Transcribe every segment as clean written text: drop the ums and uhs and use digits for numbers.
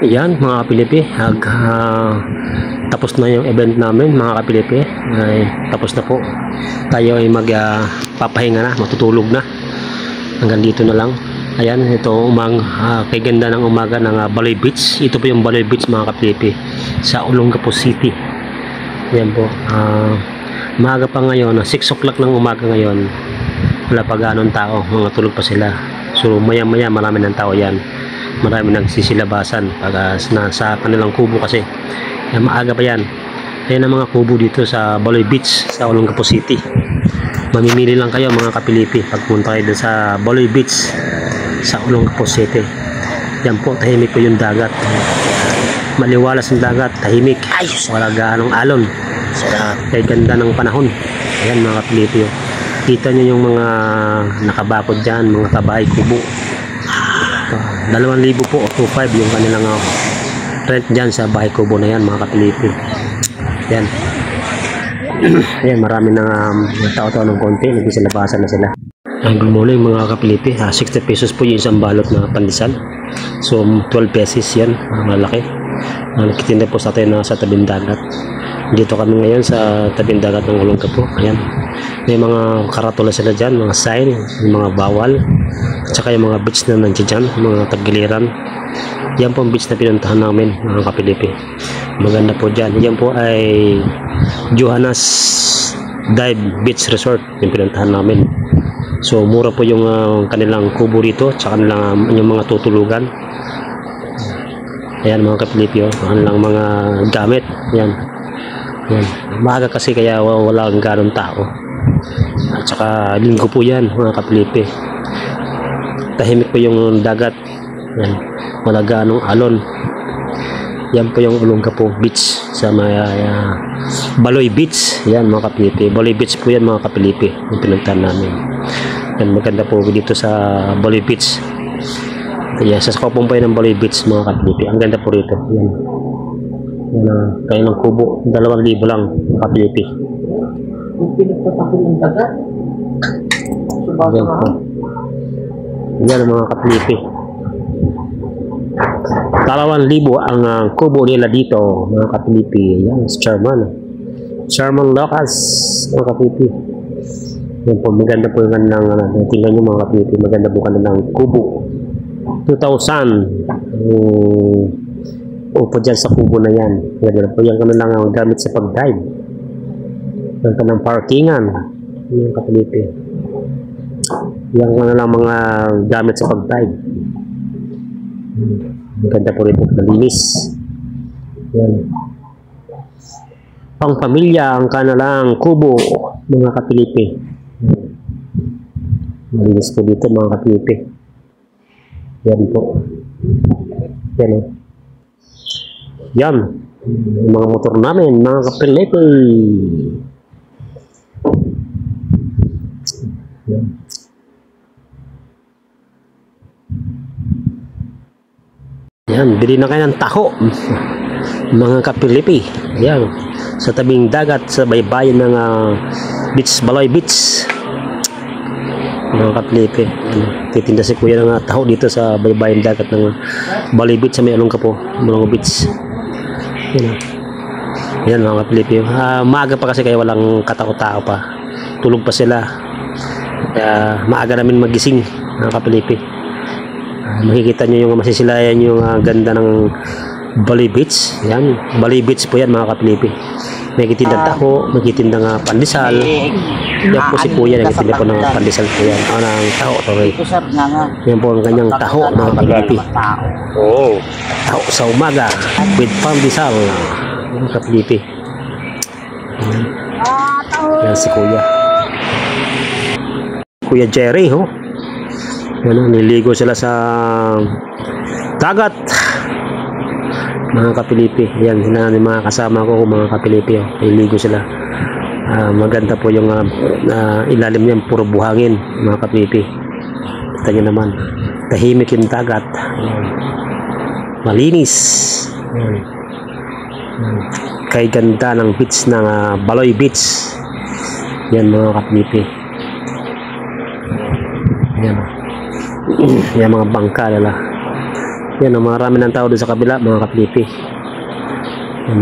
Yan mga kapilipi, tapos na yung event namin mga kapilipi. Tapos na po. Tayo ay magpapahinga na, matutulog na. Hanggang dito na lang. Ayan, ito kay ganda ng umaga ng Baloy Beach. Ito po yung Baloy Beach mga kapilipi sa Olongapo City. Ayan po. Maaga pa ngayon, 6 o'clock ng umaga ngayon. Wala pa ganong tao, mga tulog pa sila. So maya maya marami ng tao yan. Marami nagsisilabasan pag sa kanilang kubo kasi maaga pa yan. Ayan ang mga kubo dito sa Baloy Beach sa Olongapo City. Mamimili lang kayo mga kapilipi pagpunta kayo sa Baloy Beach sa Olongapo City. Yan po, tahimik po yung dagat. Maliwalas ang dagat, tahimik. Wala gaanong alon. Kaya ganda ng panahon. Ayan mga kapilipi. Kita nyo yung mga nakabakod dyan, mga kabahay kubo. 2,000 po o 2,500 yung kanilang rent dyan sa bahay kubo na yan mga kapilipi. Yan. Yan, marami na tao-tao ng konti, nagsisilabasan na sila. Good morning mga kapilipi. 60 pesos po yung isang balot na pandesal. So 12 pesos yan, malaki. Nagtitinda po sa atin sa tabing dagat. Dito kami ngayon sa tabing dagat ng Olongapo. Ayan. May mga karatula sila dyan, mga sign, mga bawal. Tsaka yung mga beach na nandiyan dyan, mga tagiliran. Yan po ang beach na pinuntahan namin mga kapilipi. Maganda po dyan. Yan po ay Johannes Dive Beach Resort yung pinuntahan namin. So mura po yung kanilang kubo rito, tsaka kanilang yung mga tutulugan. Ayan mga kapilipi, kanilang mga gamit. Ayan. Yan. Maaga kasi kaya wala ang ganong tao. At saka linggo po yan mga kapilipi. Tahimik po yung dagat. Yan. Wala ganong alon. Yan po yung Olongapo Beach sa Baloy Beach. Yan mga kapilipi. Baloy Beach po yan mga kapilipi yung pinuntahan namin. Yan, maganda po dito sa Baloy Beach. Yan, sa Skopong po yan ng Baloy Beach mga kapilipi. Ang ganda po rito. Yan. Yan, kayo ng kubo, 2,000 lang kapilipi. Kung pinagpatakil ng dagat, yan po. Yan ang mga kapilipi. 2,000 ang kubo nila dito mga kapilipi. Yan, Sherman Locas mga kapilipi. Yan po, maganda po yung kanilang tingnan nyo mga kapilipi, maganda po kanilang kubo. 2,000 upo dyan sa kubo na yan. Yan po yung kanilang gamit sa pag-dive. Yung kanilang parkingan. Yung kapilipi. Yung kanilang mga gamit sa pag-dive. Maganda po rin po. Malinis. Yan. Pang pamilya ang kanilang kubo mga kapilipi. Malinis po dito mga kapilipi. Yan po. Yan o. Yan, yung mga motor namin, mga kapilipi. Yan. Yan, bili na kayo ng taho, mga kapilipi. Yan, sa tabing dagat, sa baybayin ng Baloy Beach. Mga kapilipi. Titinda si kuya ng taho dito sa baybayin dagat ng Baloy Beach sa may Olongapo Beach. Yan mga kapilipi. Maaga pa kasi kaya walang katao-tao pa. Tulog pa sila. Maaga namin magising mga kapilipi. Makikita nyo yung masisilayan yung ganda ng Baloy Beach. Yan, Baloy Beach po yan mga kapilipi. May kitindang taho, may kitindang pandesal. Yan po si kuya, nagtitinda po ng pandesal po yan. Ng taho, sorry. Yan po ang kanyang taho mga kapilipi. Taho sa umaga with pandesal mga kapilipi. Yan si kuya. Kuya Jerry, ho. Yan, niligo sila sa dagat mga kapilipi. Yan, sila mga kasama ko mga kapilipi. Niligo sila. Maganda po yung ilalim niyan, puro buhangin mga kapilipi. Kita nyo naman, tahimik yung dagat. Malinis. Kay ganda ng beach ng Baloy Beach. Yan mga kapilipi. Yan. Yan mga bangka nila. Yan, marami ng tao doon sa kabila, mga kapilipi. Yan.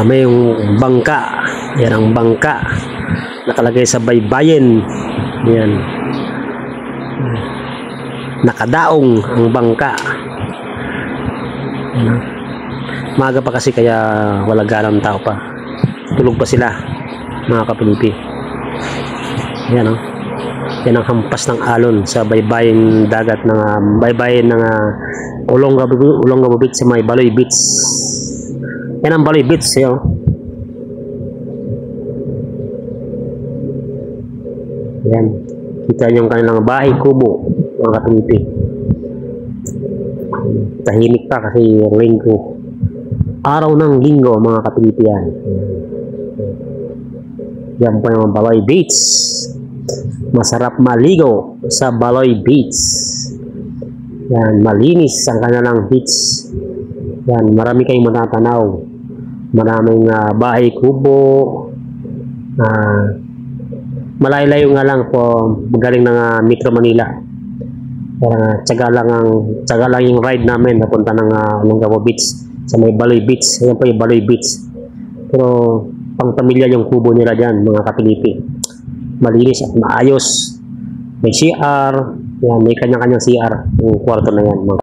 May yung bangka. Yan ang bangka. Nakalagay sa baybayin. Yan. Nakadaong ang bangka. Yan. Maaga pa kasi kaya wala ganang tao pa. Tulog pa sila, mga kapilipi. Yan o. Yan ang hampas ng alon sa baybayin dagat ng baybayin ng Olongapo Beach sa may Baloy Beach. Yan ang Baloy Beach. Yan. Yan. Kita niyo yung kanilang bahay kubo, mga kapilipi. Tahimik pa kasi linggo. Araw ng linggo, mga kapilipi yan. Yan po yung Baloy Beach. Masarap maligo sa Baloy Beach. Yan, malinis ang kanilang beach. Yan, marami kayong matatanaw. Maraming bahay kubo. Malayo-layo nga lang po magaling ng Metro Manila. Tsaga lang yung ride namin napunta ng Olongapo Beach sa may Baloy Beach. Ayan po yung Baloy Beach. Pero pang pamilya yung kubo nila dyan, mga kapilipi. Malinis at maayos. May CR. Yan, may kanya-kanyang CR yung kwarto na yan, mga